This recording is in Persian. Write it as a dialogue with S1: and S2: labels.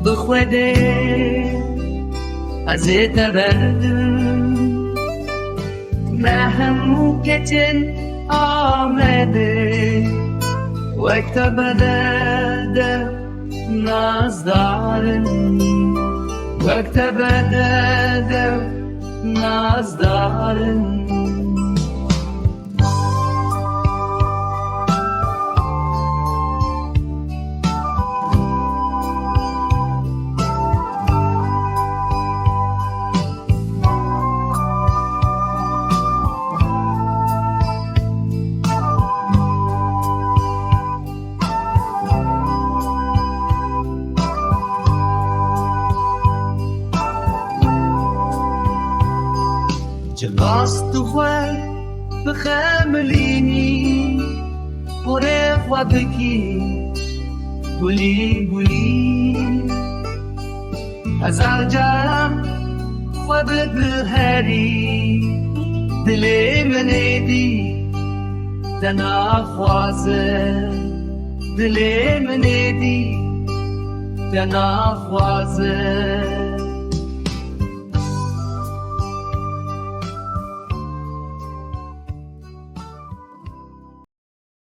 S1: بخوده از تبردم مهمو کتن آمده وقت بدده ناز دارن وقت بدده ناز دارن جباست خواه بخملینی پره خواه بکی گلی گلی هزار جام خواه ببهری دلی منیدی تنا خوازه دلی منیدی تنا خوازه